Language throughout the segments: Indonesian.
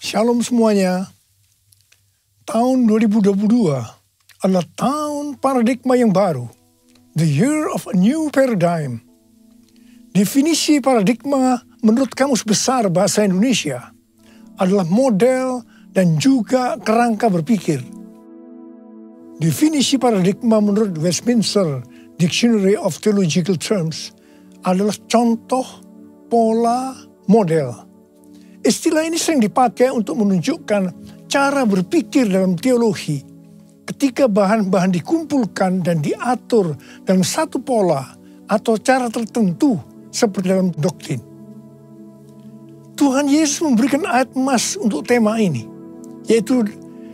Shalom semuanya. Tahun 2022 adalah tahun paradigma yang baru. The year of a new paradigm. Definisi paradigma menurut Kamus Besar Bahasa Indonesia adalah model dan juga kerangka berpikir. Definisi paradigma menurut Westminster Dictionary of Theological Terms adalah contoh, pola, model. Istilah ini sering dipakai untuk menunjukkan cara berpikir dalam teologi ketika bahan-bahan dikumpulkan dan diatur dalam satu pola atau cara tertentu seperti dalam doktrin. Tuhan Yesus memberikan ayat emas untuk tema ini, yaitu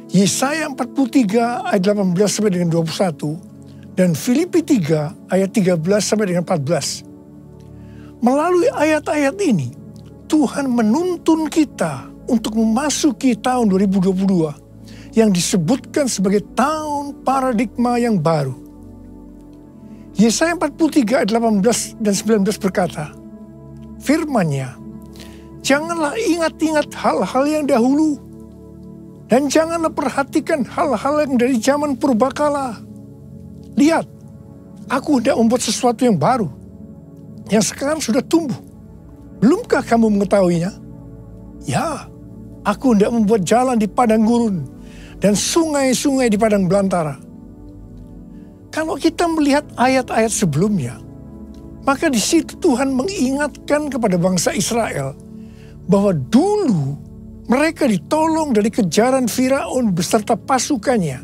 Yesaya 43 ayat 18 sampai dengan 21 dan Filipi 3 ayat 13 sampai dengan 14. Melalui ayat-ayat ini, Tuhan menuntun kita untuk memasuki tahun 2022 yang disebutkan sebagai tahun paradigma yang baru. Yesaya 43 ayat 18 dan 19 berkata, firman-Nya, janganlah ingat-ingat hal-hal yang dahulu, dan janganlah perhatikan hal-hal yang dari zaman purbakala. Lihat, aku hendak membuat sesuatu yang baru, yang sekarang sudah tumbuh. Belumkah kamu mengetahuinya? Ya, aku hendak membuat jalan di padang gurun dan sungai-sungai di padang belantara. Kalau kita melihat ayat-ayat sebelumnya, maka di situ Tuhan mengingatkan kepada bangsa Israel bahwa dulu mereka ditolong dari kejaran Firaun beserta pasukannya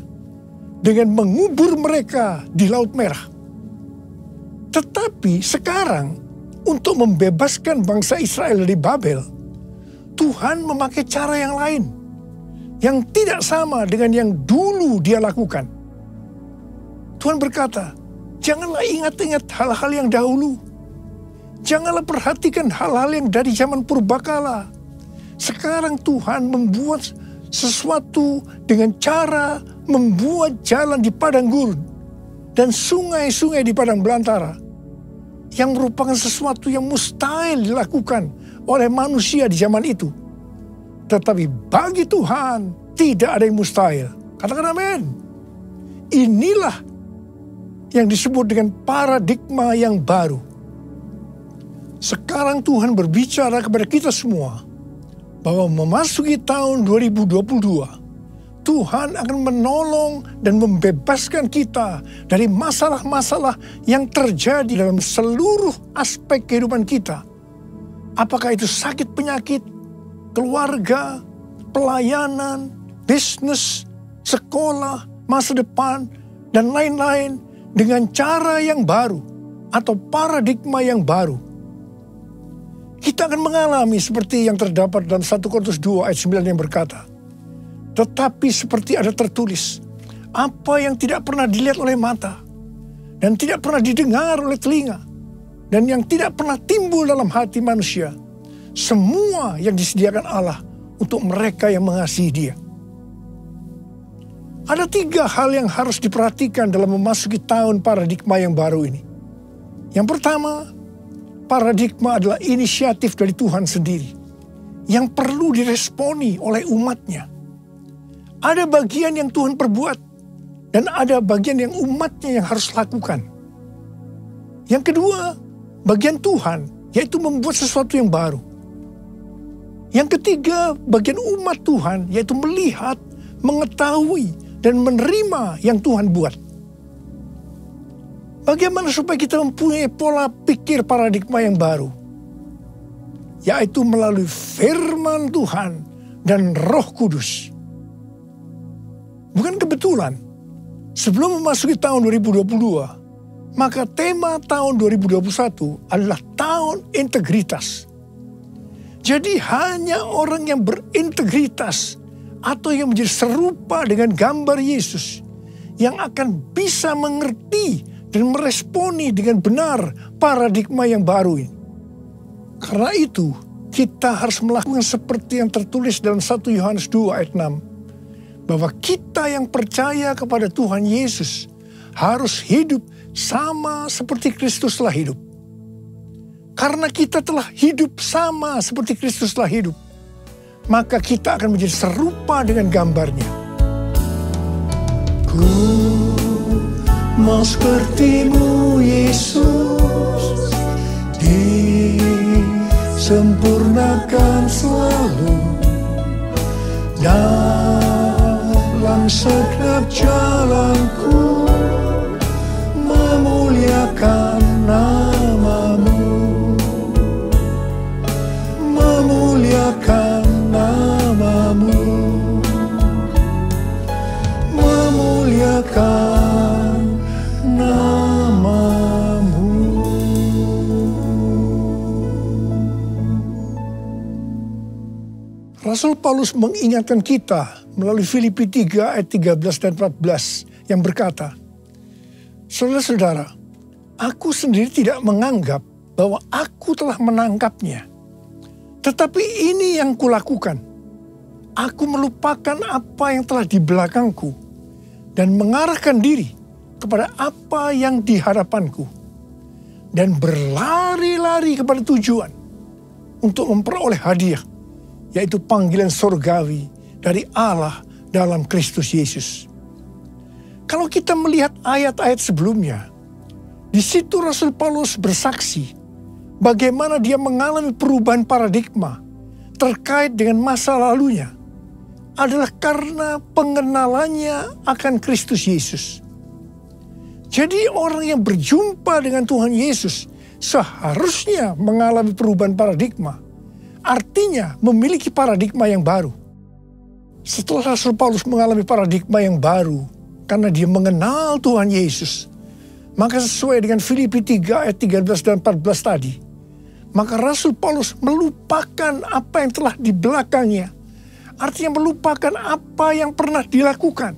dengan mengubur mereka di Laut Merah. Tetapi sekarang, untuk membebaskan bangsa Israel dari Babel, Tuhan memakai cara yang lain, yang tidak sama dengan yang dulu dia lakukan. Tuhan berkata, janganlah ingat-ingat hal-hal yang dahulu. Janganlah perhatikan hal-hal yang dari zaman purbakala. Sekarang Tuhan membuat sesuatu dengan cara membuat jalan di padang gurun dan sungai-sungai di padang belantara, yang merupakan sesuatu yang mustahil dilakukan oleh manusia di zaman itu. Tetapi bagi Tuhan tidak ada yang mustahil. Katakan amin. Inilah yang disebut dengan paradigma yang baru. Sekarang Tuhan berbicara kepada kita semua bahwa memasuki tahun 2022, Tuhan akan menolong dan membebaskan kita dari masalah-masalah yang terjadi dalam seluruh aspek kehidupan kita. Apakah itu sakit penyakit, keluarga, pelayanan, bisnis, sekolah, masa depan, dan lain-lain dengan cara yang baru atau paradigma yang baru. Kita akan mengalami seperti yang terdapat dalam 1 Korintus 2 ayat 9 yang berkata, tetapi seperti ada tertulis, apa yang tidak pernah dilihat oleh mata, dan tidak pernah didengar oleh telinga, dan yang tidak pernah timbul dalam hati manusia, semua yang disediakan Allah untuk mereka yang mengasihi Dia. Ada 3 hal yang harus diperhatikan dalam memasuki tahun paradigma yang baru ini. Yang pertama, paradigma adalah inisiatif dari Tuhan sendiri, yang perlu diresponi oleh umatnya. Ada bagian yang Tuhan perbuat, dan ada bagian yang umatnya yang harus lakukan. Yang kedua, bagian Tuhan, yaitu membuat sesuatu yang baru. Yang ketiga, bagian umat Tuhan, yaitu melihat, mengetahui, dan menerima yang Tuhan buat. Bagaimana supaya kita mempunyai pola pikir paradigma yang baru? Yaitu melalui firman Tuhan dan Roh Kudus. Bukan kebetulan, sebelum memasuki tahun 2022, maka tema tahun 2021 adalah tahun integritas. Jadi hanya orang yang berintegritas atau yang menjadi serupa dengan gambar Yesus yang akan bisa mengerti dan meresponi dengan benar paradigma yang baru ini. Karena itu, kita harus melakukan seperti yang tertulis dalam 1 Yohanes 2 ayat 6. Bahwa kita yang percaya kepada Tuhan Yesus harus hidup sama seperti Kristus telah hidup. Karena kita telah hidup sama seperti Kristus telah hidup, maka kita akan menjadi serupa dengan gambarnya. Ku mau seperti-Mu Yesus, disempurnakan selalu dalam setiap jalanku, memuliakan nama-Mu, memuliakan nama-Mu, memuliakan nama-Mu. Rasul Paulus mengingatkan kita melalui Filipi 3 ayat 13 dan 14 yang berkata, saudara-saudara, aku sendiri tidak menganggap bahwa aku telah menangkapnya. Tetapi ini yang kulakukan. Aku melupakan apa yang telah di belakangku dan mengarahkan diri kepada apa yang di hadapanku dan berlari-lari kepada tujuan untuk memperoleh hadiah, yaitu panggilan surgawi dari Allah dalam Kristus Yesus. Kalau kita melihat ayat-ayat sebelumnya, di situ Rasul Paulus bersaksi bagaimana dia mengalami perubahan paradigma terkait dengan masa lalunya adalah karena pengenalannya akan Kristus Yesus. Jadi orang yang berjumpa dengan Tuhan Yesus seharusnya mengalami perubahan paradigma. Artinya memiliki paradigma yang baru. Setelah Rasul Paulus mengalami paradigma yang baru karena dia mengenal Tuhan Yesus, maka sesuai dengan Filipi 3 ayat 13 dan 14 tadi, maka Rasul Paulus melupakan apa yang telah di belakangnya. Artinya melupakan apa yang pernah dilakukan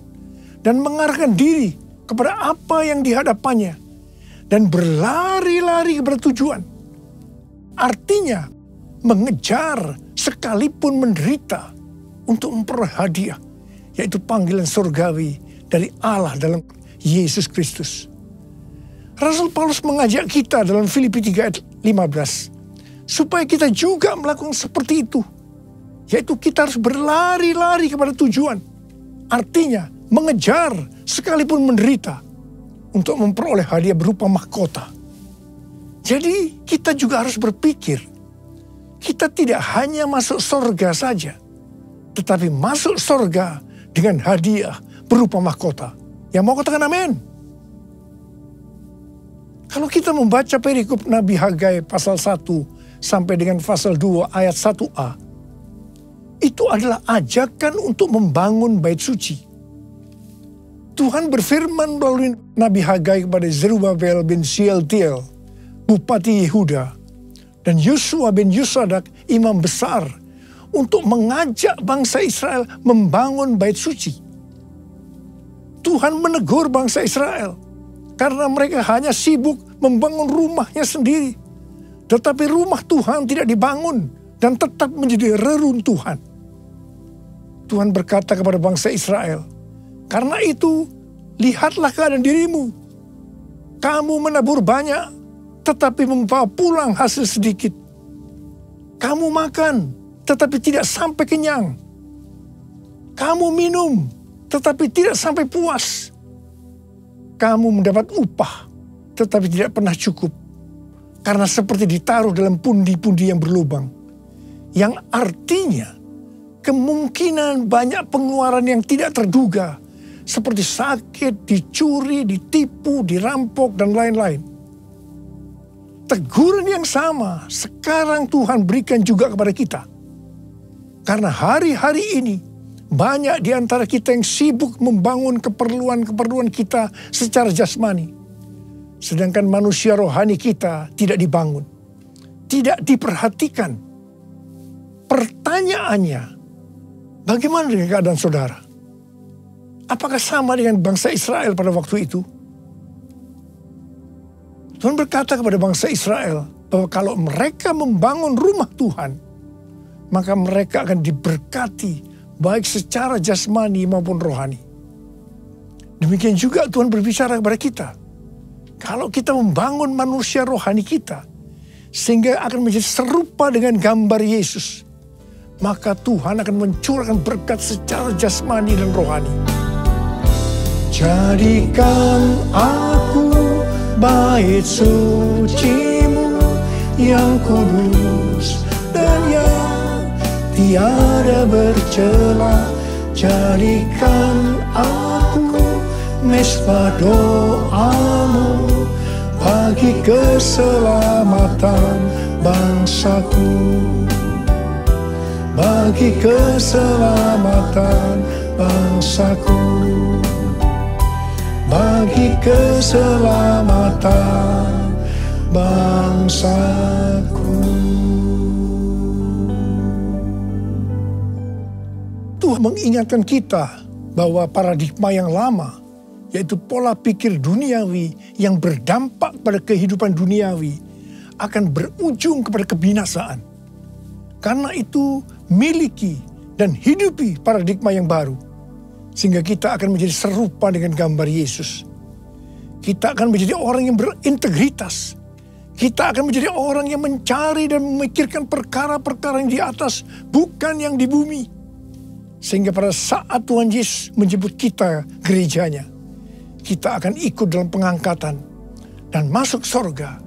dan mengarahkan diri kepada apa yang di hadapannya dan berlari-lari kepada tujuan. Artinya mengejar sekalipun menderita untuk memperoleh hadiah, yaitu panggilan surgawi dari Allah dalam Yesus Kristus. Rasul Paulus mengajak kita dalam Filipi 3 ayat 15 supaya kita juga melakukan seperti itu, yaitu kita harus berlari-lari kepada tujuan. Artinya mengejar sekalipun menderita untuk memperoleh hadiah berupa mahkota. Jadi kita juga harus berpikir, kita tidak hanya masuk surga saja, tetapi masuk surga dengan hadiah berupa mahkota. Yang mau katakan amin? Kalau kita membaca perikop Nabi Hagai pasal 1 sampai dengan pasal 2 ayat 1a, itu adalah ajakan untuk membangun bait suci. Tuhan berfirman melalui Nabi Hagai kepada Zerubabel bin Shealtiel, Bupati Yehuda, dan Yosua bin Yosadak, imam besar, untuk mengajak bangsa Israel membangun bait suci. Tuhan menegur bangsa Israel karena mereka hanya sibuk membangun rumahnya sendiri. Tetapi rumah Tuhan tidak dibangun dan tetap menjadi reruntuhan. Tuhan berkata kepada bangsa Israel, karena itu lihatlah keadaan dirimu. Kamu menabur banyak, tetapi membawa pulang hasil sedikit. Kamu makan, tetapi tidak sampai kenyang. Kamu minum, tetapi tidak sampai puas. Kamu mendapat upah, tetapi tidak pernah cukup. Karena seperti ditaruh dalam pundi-pundi yang berlubang. Yang artinya, kemungkinan banyak pengeluaran yang tidak terduga. Seperti sakit, dicuri, ditipu, dirampok, dan lain-lain. Teguran yang sama sekarang Tuhan berikan juga kepada kita. Karena hari-hari ini banyak di antara kita yang sibuk membangun keperluan-keperluan kita secara jasmani. Sedangkan manusia rohani kita tidak dibangun. Tidak diperhatikan. Pertanyaannya, bagaimana dengan keadaan saudara? Apakah sama dengan bangsa Israel pada waktu itu? Tuhan berkata kepada bangsa Israel bahwa kalau mereka membangun rumah Tuhan, maka mereka akan diberkati baik secara jasmani maupun rohani. Demikian juga Tuhan berbicara kepada kita. Kalau kita membangun manusia rohani kita, sehingga akan menjadi serupa dengan gambar Yesus, maka Tuhan akan mencurahkan berkat secara jasmani dan rohani. Jadikan aku bait suci-Mu yang kudus dan yang tiada bercela. Jadikan aku mesbah doa-Mu bagi keselamatan bangsaku, bagi keselamatan bangsaku, bagi keselamatan bangsaku. Tuhan mengingatkan kita bahwa paradigma yang lama, yaitu pola pikir duniawi yang berdampak pada kehidupan duniawi, akan berujung kepada kebinasaan. Karena itu, miliki dan hidupi paradigma yang baru, sehingga kita akan menjadi serupa dengan gambar Yesus. Kita akan menjadi orang yang berintegritas. Kita akan menjadi orang yang mencari dan memikirkan perkara-perkara yang di atas, bukan yang di bumi. Sehingga pada saat Tuhan Yesus menjemput kita gerejanya, kita akan ikut dalam pengangkatan dan masuk surga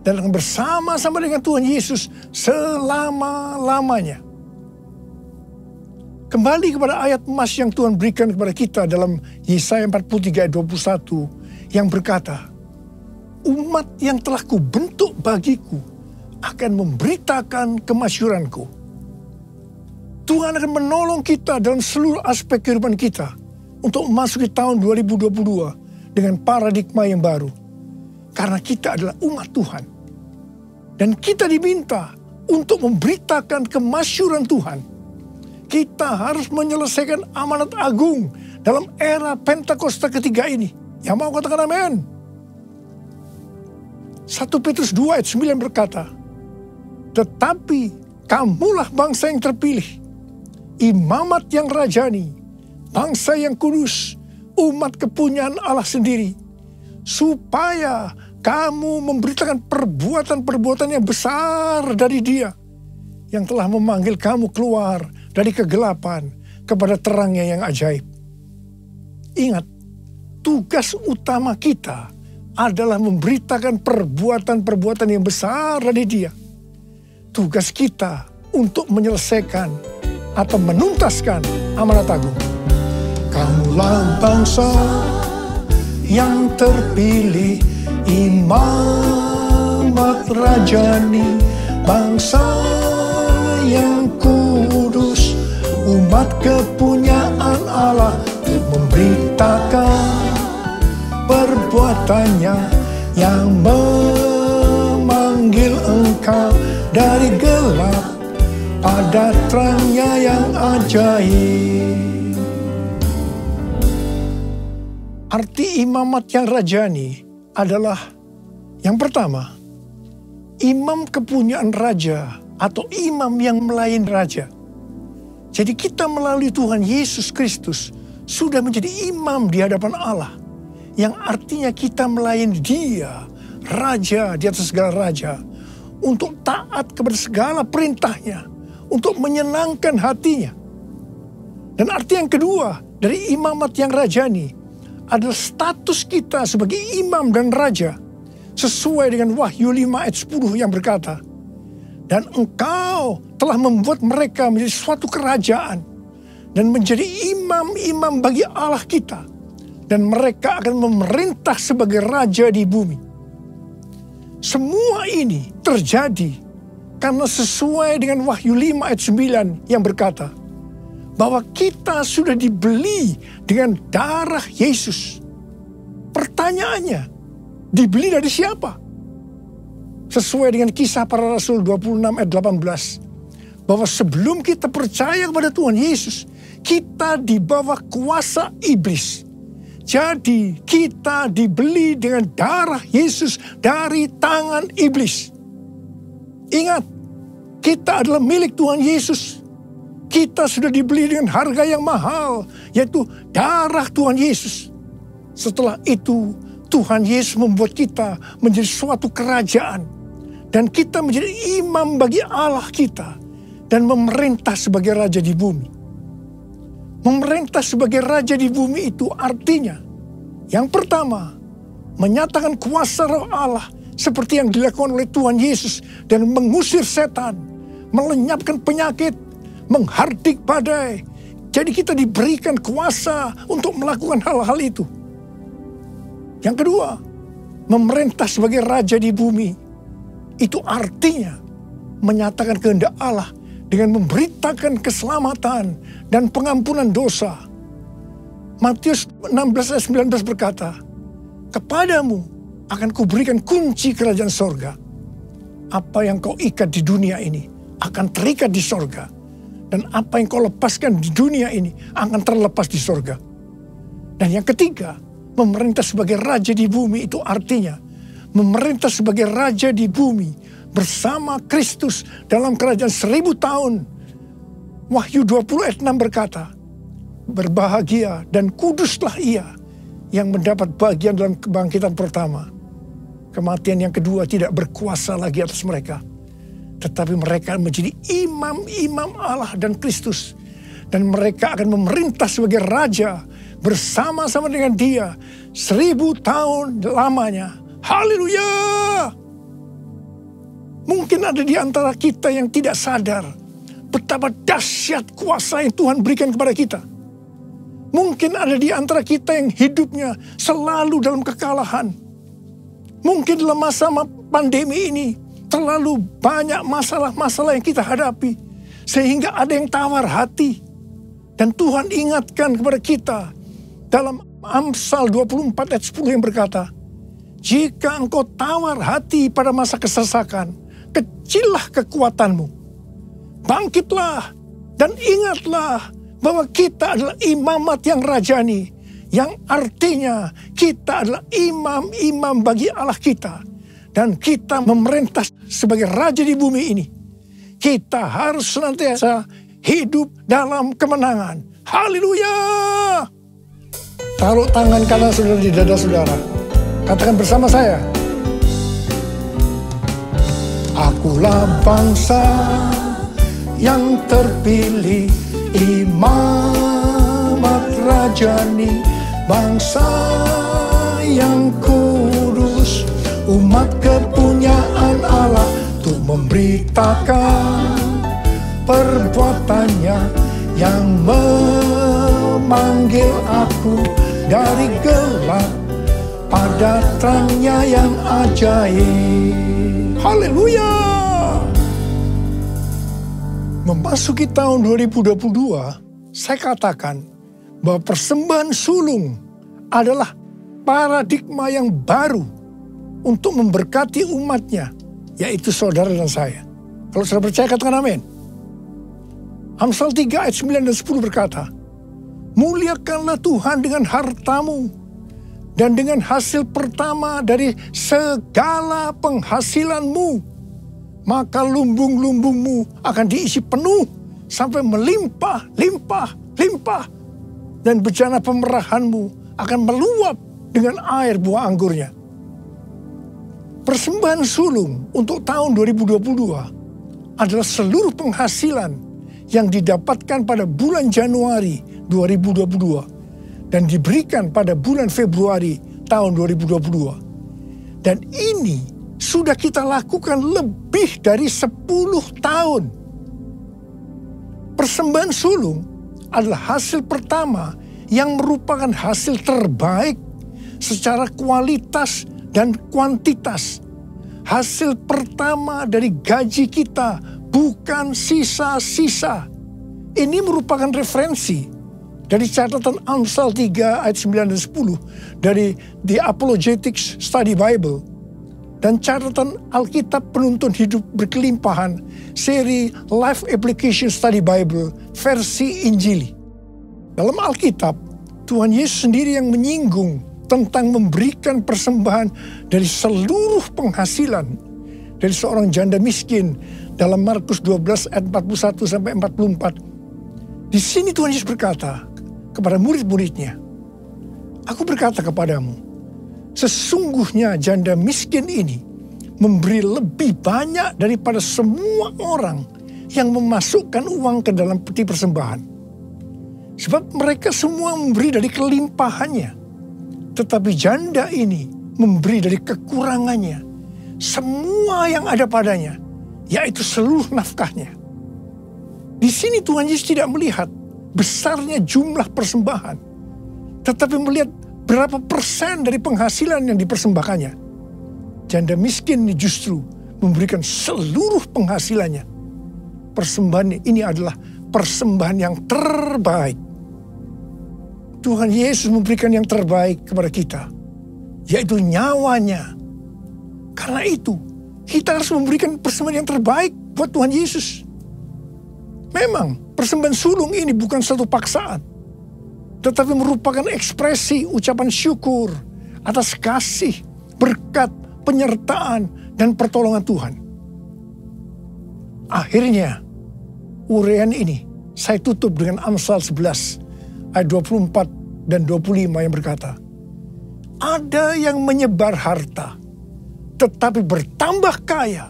dan akan bersama-sama dengan Tuhan Yesus selama-lamanya. Kembali kepada ayat emas yang Tuhan berikan kepada kita dalam Yesaya 43 ayat 21 yang berkata, umat yang telah kubentuk bagiku akan memberitakan kemasyuranku. Tuhan akan menolong kita dalam seluruh aspek kehidupan kita untuk memasuki tahun 2022 dengan paradigma yang baru. Karena kita adalah umat Tuhan. Dan kita diminta untuk memberitakan kemasyuran Tuhan. Kita harus menyelesaikan amanat agung dalam era Pentakosta ketiga ini. Yang mau katakan amin? 1 Petrus 2 ayat 9 berkata, tetapi kamulah bangsa yang terpilih, imamat yang rajani, bangsa yang kudus, umat kepunyaan Allah sendiri, supaya kamu memberitakan perbuatan-perbuatan yang besar dari Dia yang telah memanggil kamu keluar dari kegelapan kepada terangnya yang ajaib. Ingat, tugas utama kita adalah memberitakan perbuatan-perbuatan yang besar dari Dia. Tugas kita untuk menyelesaikan atau menuntaskan amanat agung. Kamulah bangsa yang terpilih, imamat rajani, bangsa yang kudus, umat kepunyaan Allah, untuk memberitakan perbuatannya yang memanggil engkau dari gelap pada terangnya yang ajaib. Arti imamat yang rajani adalah yang pertama, imam kepunyaan raja atau imam yang melayani raja. Jadi kita melalui Tuhan Yesus Kristus sudah menjadi imam di hadapan Allah. Yang artinya kita melayani Dia, Raja di atas segala raja, untuk taat kepada segala perintahnya, untuk menyenangkan hatinya. Dan arti yang kedua dari imamat yang rajani adalah status kita sebagai imam dan raja sesuai dengan Wahyu 5 ayat 10 yang berkata, dan engkau telah membuat mereka menjadi suatu kerajaan dan menjadi imam-imam bagi Allah kita, dan mereka akan memerintah sebagai raja di bumi. Semua ini terjadi karena sesuai dengan Wahyu 5 ayat 9 yang berkata bahwa kita sudah dibeli dengan darah Yesus. Pertanyaannya, dibeli dari siapa? Sesuai dengan Kisah Para Rasul 26 ayat 18, bahwa sebelum kita percaya kepada Tuhan Yesus, kita di bawah kuasa iblis. Jadi kita dibeli dengan darah Yesus dari tangan iblis. Ingat, kita adalah milik Tuhan Yesus. Kita sudah dibeli dengan harga yang mahal, yaitu darah Tuhan Yesus. Setelah itu, Tuhan Yesus membuat kita menjadi suatu kerajaan. Dan kita menjadi imam bagi Allah kita. dan memerintah sebagai raja di bumi. Memerintah sebagai raja di bumi itu artinya, yang pertama, menyatakan kuasa roh Allah seperti yang dilakukan oleh Tuhan Yesus dan mengusir setan, melenyapkan penyakit, menghardik badai. Jadi kita diberikan kuasa untuk melakukan hal-hal itu. Yang kedua, memerintah sebagai raja di bumi. Itu artinya menyatakan kehendak Allah dengan memberitakan keselamatan dan pengampunan dosa. Matius 16 ayat 19 berkata, "Kepadamu akan kuberikan kunci kerajaan sorga. Apa yang kau ikat di dunia ini akan terikat di sorga. Dan apa yang kau lepaskan di dunia ini akan terlepas di sorga." Dan yang ketiga, memerintah sebagai raja di bumi itu artinya memerintah sebagai raja di bumi bersama Kristus dalam kerajaan 1000 tahun. Wahyu 20 ayat 6 berkata, "Berbahagia dan kuduslah ia yang mendapat bagian dalam kebangkitan pertama. Kematian yang kedua tidak berkuasa lagi atas mereka. Tetapi mereka menjadi imam-imam Allah dan Kristus. Dan mereka akan memerintah sebagai raja bersama-sama dengan dia 1000 tahun lamanya." Haleluya! Mungkin ada di antara kita yang tidak sadar betapa dahsyat kuasa yang Tuhan berikan kepada kita. Mungkin ada di antara kita yang hidupnya selalu dalam kekalahan. Mungkin dalam masa pandemi ini terlalu banyak masalah-masalah yang kita hadapi, sehingga ada yang tawar hati. Dan Tuhan ingatkan kepada kita dalam Amsal 24 ayat 10 yang berkata, "Jika engkau tawar hati pada masa kesesakan, kecillah kekuatanmu. Bangkitlah dan ingatlah bahwa kita adalah imamat yang rajani, yang artinya kita adalah imam-imam bagi Allah kita. Dan kita memerintah sebagai raja di bumi ini. Kita harus senantiasa hidup dalam kemenangan." Haleluya! Taruh tangan kanan saudara di dada saudara. Katakan bersama saya, "Akulah bangsa yang terpilih, imamat rajani, bangsa yang kudus, umat kepunyaan Allah, untuk memberitakan perbuatannya yang memanggil aku dari gelap pada terangnya yang ajaib." Haleluya! Memasuki tahun 2022, saya katakan bahwa persembahan sulung adalah paradigma yang baru untuk memberkati umatnya, yaitu saudara dan saya. Kalau saudara percaya, katakan amin. Amsal 3 ayat 9 dan 10 berkata, "Muliakanlah Tuhan dengan hartamu dan dengan hasil pertama dari segala penghasilanmu. Maka lumbung-lumbungmu akan diisi penuh sampai melimpah, limpah, limpah. Dan bejana pemerahanmu akan meluap dengan air buah anggurnya." Persembahan sulung untuk tahun 2022 adalah seluruh penghasilan yang didapatkan pada bulan Januari 2022 dan diberikan pada bulan Februari tahun 2022. Dan ini sudah kita lakukan lebih dari 10 tahun. Persembahan sulung adalah hasil pertama yang merupakan hasil terbaik secara kualitas dan kuantitas. Hasil pertama dari gaji kita, bukan sisa-sisa. Ini merupakan referensi dari catatan Amsal 3 ayat 9 dan 10 dari The Apologetics Study Bible dan catatan Alkitab Penuntun Hidup Berkelimpahan seri Life Application Study Bible versi Injili. Dalam Alkitab, Tuhan Yesus sendiri yang menyinggung tentang memberikan persembahan dari seluruh penghasilan dari seorang janda miskin dalam Markus 12 ayat 41 sampai 44. Di sini Tuhan Yesus berkata kepada murid-muridnya, "Aku berkata kepadamu, sesungguhnya janda miskin ini memberi lebih banyak daripada semua orang yang memasukkan uang ke dalam peti persembahan. Sebab mereka semua memberi dari kelimpahannya. Tetapi janda ini memberi dari kekurangannya. Semua yang ada padanya, yaitu seluruh nafkahnya. Di sini Tuhan Yesus tidak melihat besarnya jumlah persembahan, tetapi melihat berapa persen dari penghasilan yang dipersembahkannya. Janda miskin ini justru memberikan seluruh penghasilannya. Persembahan ini adalah persembahan yang terbaik. Tuhan Yesus memberikan yang terbaik kepada kita, yaitu nyawanya. Karena itu, kita harus memberikan persembahan yang terbaik buat Tuhan Yesus. Memang, persembahan sulung ini bukan satu paksaan, tetapi merupakan ekspresi ucapan syukur atas kasih, berkat, penyertaan, dan pertolongan Tuhan. Akhirnya, uraian ini saya tutup dengan Amsal 11 ayat 24 dan 25 yang berkata, ada yang menyebar harta, tetapi bertambah kaya.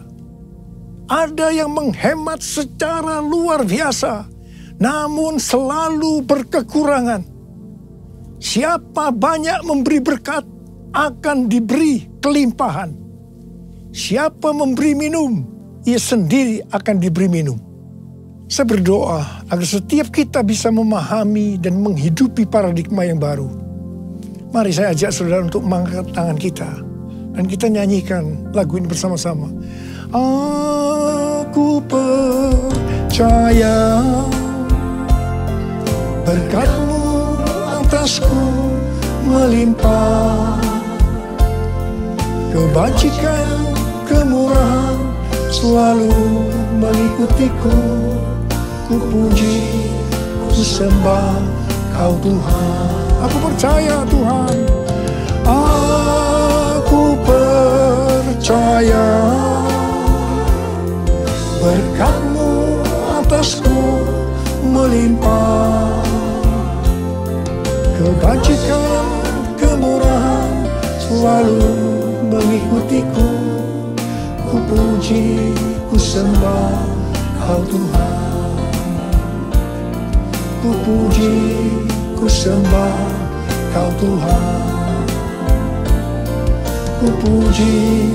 Ada yang menghemat secara luar biasa, namun selalu berkekurangan. Siapa banyak memberi berkat, akan diberi kelimpahan. Siapa memberi minum, ia sendiri akan diberi minum. Saya berdoa agar setiap kita bisa memahami dan menghidupi paradigma yang baru. Mari saya ajak saudara untuk mengangkat tangan kita, dan kita nyanyikan lagu ini bersama-sama. Aku percaya berkat-Mu atasku melimpah, kebajikan, kemurahan selalu mengikutiku. Ku puji, ku sembah Kau Tuhan. Aku percaya Tuhan. Aku percaya berkat-Mu atasku melimpah, kebajikan, kemurahan selalu mengikutiku. Ku puji, ku sembah Kau Tuhan. Ku puji, ku sembah Kau Tuhan. Ku puji,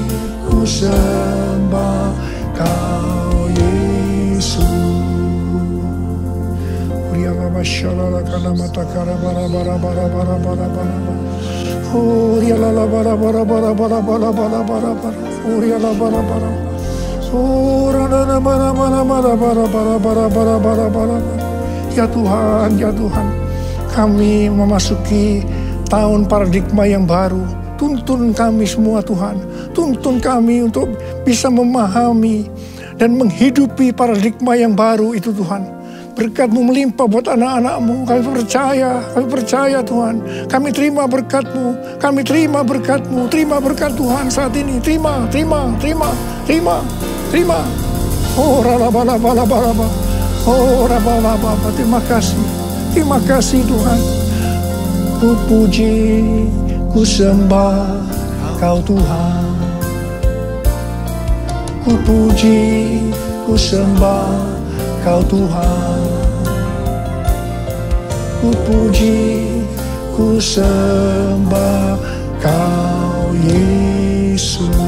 ku sembah Kau Yesus. Uriala masyalala kana matakara bara bara bara bara bara bara. Uriala bara bara bara bara bara bara bara bara. Uriala bara bara. Urana bara bara bara bara bara bara bara bara bara. Ya Tuhan, ya Tuhan, kami memasuki tahun paradigma yang baru. Tuntun kami semua Tuhan, tuntun kami untuk bisa memahami dan menghidupi paradigma yang baru itu Tuhan. Berkat-Mu melimpah buat anak-anak-Mu, kami percaya Tuhan. Kami terima berkat-Mu, kami terima berkat-Mu, terima berkat Tuhan saat ini. Terima. Oh, raba. Oh, raba. Terima kasih Tuhan. Ku puji, ku sembah Kau Tuhan. Ku puji, ku sembah Kau Tuhan. Ku puji, ku sembah Kau Yesus.